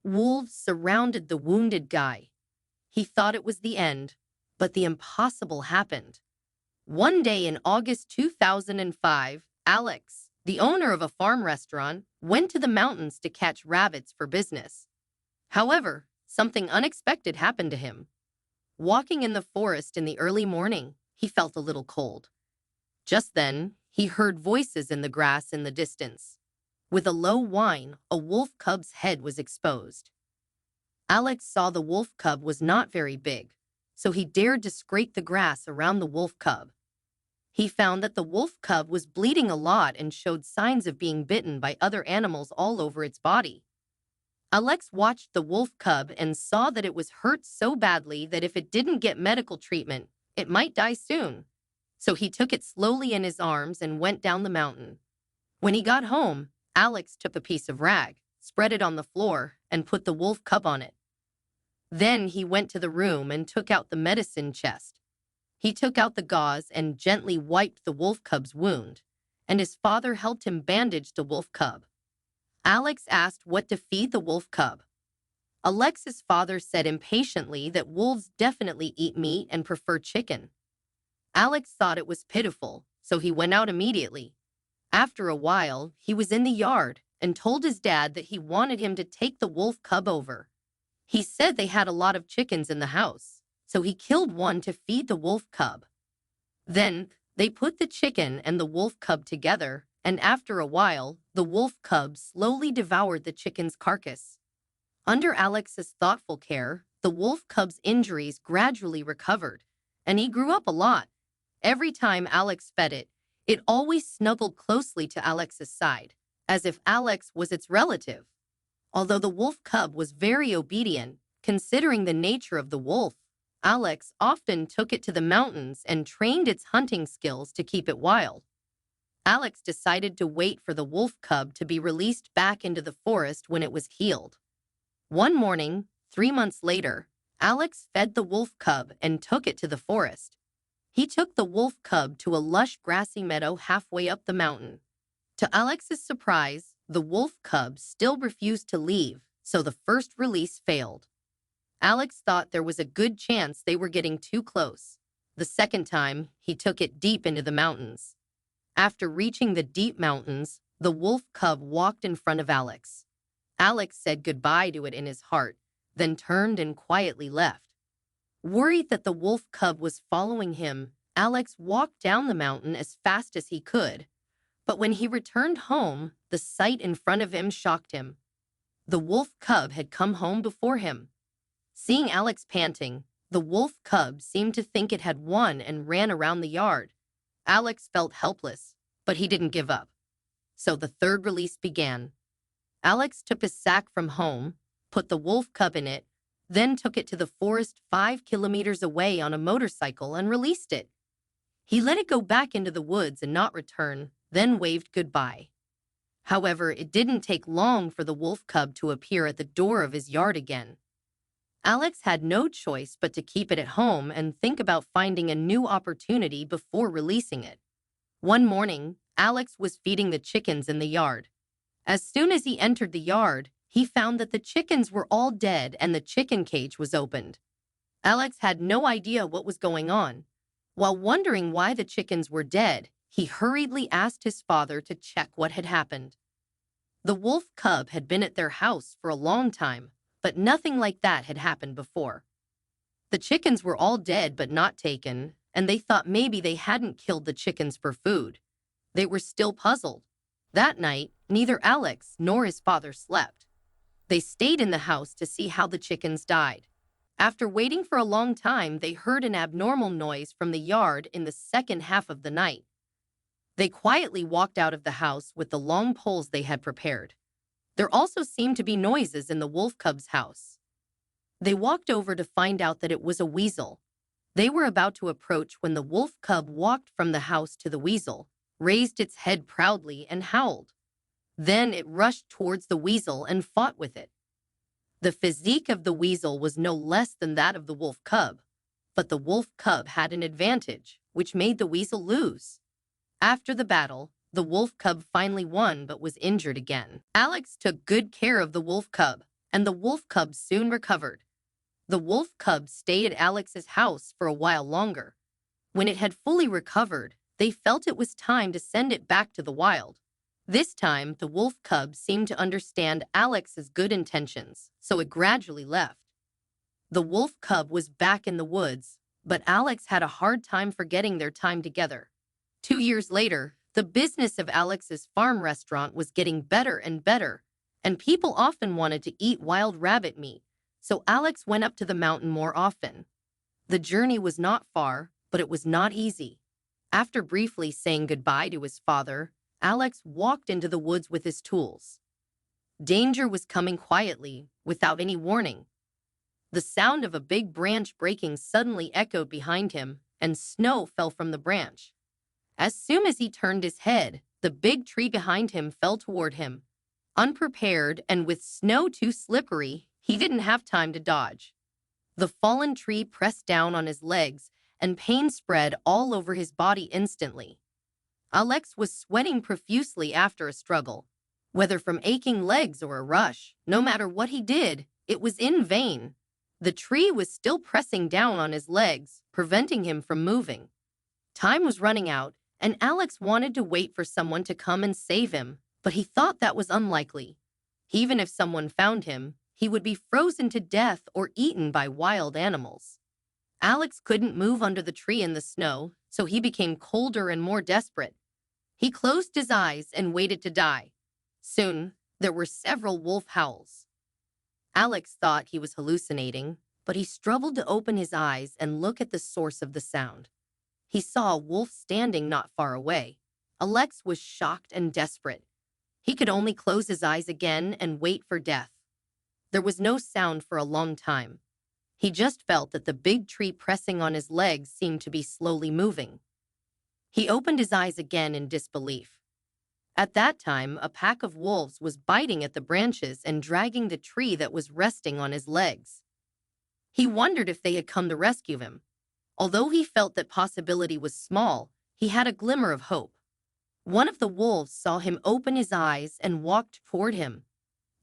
Wolves surrounded the wounded guy. He thought it was the end, but the impossible happened. One day in August 2005, Alex, the owner of a farm restaurant, went to the mountains to catch rabbits for business. However, something unexpected happened to him. Walking in the forest in the early morning, he felt a little cold. Just then, he heard voices in the grass in the distance. With a low whine, a wolf cub's head was exposed. Alex saw the wolf cub was not very big, so he dared to scrape the grass around the wolf cub. He found that the wolf cub was bleeding a lot and showed signs of being bitten by other animals all over its body. Alex watched the wolf cub and saw that it was hurt so badly that if it didn't get medical treatment, it might die soon. So he took it slowly in his arms and went down the mountain. When he got home, Alex took a piece of rag, spread it on the floor, and put the wolf cub on it. Then he went to the room and took out the medicine chest. He took out the gauze and gently wiped the wolf cub's wound, and his father helped him bandage the wolf cub. Alex asked what to feed the wolf cub. Alex's father said impatiently that wolves definitely eat meat and prefer chicken. Alex thought it was pitiful, so he went out immediately. After a while, he was in the yard and told his dad that he wanted him to take the wolf cub over. He said they had a lot of chickens in the house, so he killed one to feed the wolf cub. Then, they put the chicken and the wolf cub together, and after a while, the wolf cub slowly devoured the chicken's carcass. Under Alex's thoughtful care, the wolf cub's injuries gradually recovered, and he grew up a lot. Every time Alex fed it, it always snuggled closely to Alex's side, as if Alex was its relative. Although the wolf cub was very obedient, considering the nature of the wolf, Alex often took it to the mountains and trained its hunting skills to keep it wild. Alex decided to wait for the wolf cub to be released back into the forest when it was healed. One morning, 3 months later, Alex fed the wolf cub and took it to the forest. He took the wolf cub to a lush grassy meadow halfway up the mountain. To Alex's surprise, the wolf cub still refused to leave, so the first release failed. Alex thought there was a good chance they were getting too close. The second time, he took it deep into the mountains. After reaching the deep mountains, the wolf cub walked in front of Alex. Alex said goodbye to it in his heart, then turned and quietly left. Worried that the wolf cub was following him, Alex walked down the mountain as fast as he could. But when he returned home, the sight in front of him shocked him. The wolf cub had come home before him. Seeing Alex panting, the wolf cub seemed to think it had won and ran around the yard. Alex felt helpless, but he didn't give up. So the third release began. Alex took a sack from home, put the wolf cub in it, then took it to the forest 5 kilometers away on a motorcycle and released it. He let it go back into the woods and not return, then waved goodbye. However, it didn't take long for the wolf cub to appear at the door of his yard again. Alex had no choice but to keep it at home and think about finding a new opportunity before releasing it. One morning, Alex was feeding the chickens in the yard. As soon as he entered the yard, he found that the chickens were all dead and the chicken cage was opened. Alex had no idea what was going on. While wondering why the chickens were dead, he hurriedly asked his father to check what had happened. The wolf cub had been at their house for a long time, but nothing like that had happened before. The chickens were all dead but not taken, and they thought maybe they hadn't killed the chickens for food. They were still puzzled. That night, neither Alex nor his father slept. They stayed in the house to see how the chickens died. After waiting for a long time, they heard an abnormal noise from the yard in the second half of the night. They quietly walked out of the house with the long poles they had prepared. There also seemed to be noises in the wolf cub's house. They walked over to find out that it was a weasel. They were about to approach when the wolf cub walked from the house to the weasel, raised its head proudly, and howled. Then it rushed towards the weasel and fought with it. The physique of the weasel was no less than that of the wolf cub, but the wolf cub had an advantage, which made the weasel lose. After the battle, the wolf cub finally won but was injured again. Alex took good care of the wolf cub, and the wolf cub soon recovered. The wolf cub stayed at Alex's house for a while longer. When it had fully recovered, they felt it was time to send it back to the wild. This time, the wolf cub seemed to understand Alex's good intentions, so it gradually left. The wolf cub was back in the woods, but Alex had a hard time forgetting their time together. 2 years later, the business of Alex's farm restaurant was getting better and better, and people often wanted to eat wild rabbit meat, so Alex went up to the mountain more often. The journey was not far, but it was not easy. After briefly saying goodbye to his father, Alex walked into the woods with his tools. Danger was coming quietly, without any warning. The sound of a big branch breaking suddenly echoed behind him, and snow fell from the branch. As soon as he turned his head, the big tree behind him fell toward him. Unprepared and with snow too slippery, he didn't have time to dodge. The fallen tree pressed down on his legs, and pain spread all over his body instantly. Alex was sweating profusely after a struggle. Whether from aching legs or a rush, no matter what he did, it was in vain. The tree was still pressing down on his legs, preventing him from moving. Time was running out, and Alex wanted to wait for someone to come and save him, but he thought that was unlikely. Even if someone found him, he would be frozen to death or eaten by wild animals. Alex couldn't move under the tree in the snow, so he became colder and more desperate. He closed his eyes and waited to die. Soon, there were several wolf howls. Alex thought he was hallucinating, but he struggled to open his eyes and look at the source of the sound. He saw a wolf standing not far away. Alex was shocked and desperate. He could only close his eyes again and wait for death. There was no sound for a long time. He just felt that the big tree pressing on his legs seemed to be slowly moving. He opened his eyes again in disbelief. At that time, a pack of wolves was biting at the branches and dragging the tree that was resting on his legs. He wondered if they had come to rescue him. Although he felt that possibility was small, he had a glimmer of hope. One of the wolves saw him open his eyes and walked toward him.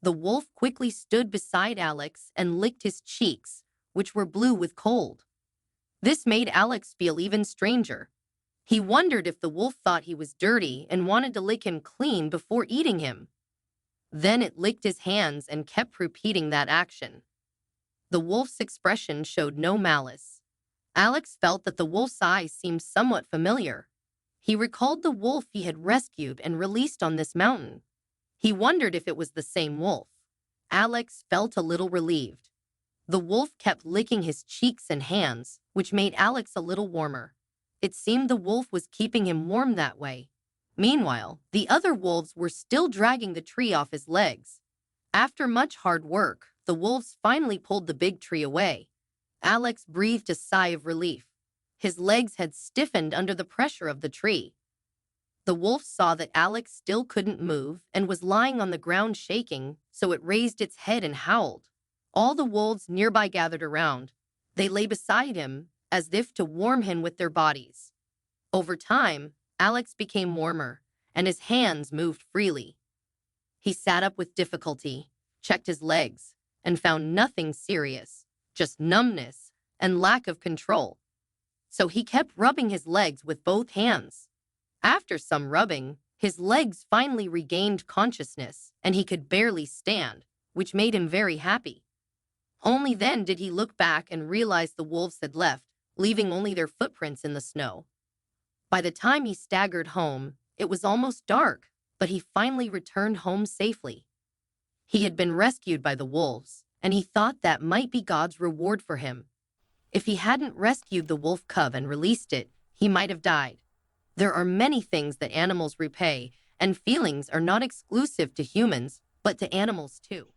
The wolf quickly stood beside Alex and licked his cheeks, which were blue with cold. This made Alex feel even stranger. He wondered if the wolf thought he was dirty and wanted to lick him clean before eating him. Then it licked his hands and kept repeating that action. The wolf's expression showed no malice. Alex felt that the wolf's eyes seemed somewhat familiar. He recalled the wolf he had rescued and released on this mountain. He wondered if it was the same wolf. Alex felt a little relieved. The wolf kept licking his cheeks and hands, which made Alex a little warmer. It seemed the wolf was keeping him warm that way. Meanwhile, the other wolves were still dragging the tree off his legs. After much hard work, the wolves finally pulled the big tree away. Alex breathed a sigh of relief. His legs had stiffened under the pressure of the tree. The wolf saw that Alex still couldn't move and was lying on the ground shaking, so it raised its head and howled. All the wolves nearby gathered around. They lay beside him, as if to warm him with their bodies. Over time, Alex became warmer, and his hands moved freely. He sat up with difficulty, checked his legs, and found nothing serious, just numbness and lack of control. So he kept rubbing his legs with both hands. After some rubbing, his legs finally regained consciousness, and he could barely stand, which made him very happy. Only then did he look back and realize the wolves had left, leaving only their footprints in the snow. By the time he staggered home, it was almost dark, but he finally returned home safely. He had been rescued by the wolves, and he thought that might be God's reward for him. If he hadn't rescued the wolf cub and released it, he might have died. There are many things that animals repay, and feelings are not exclusive to humans, but to animals too.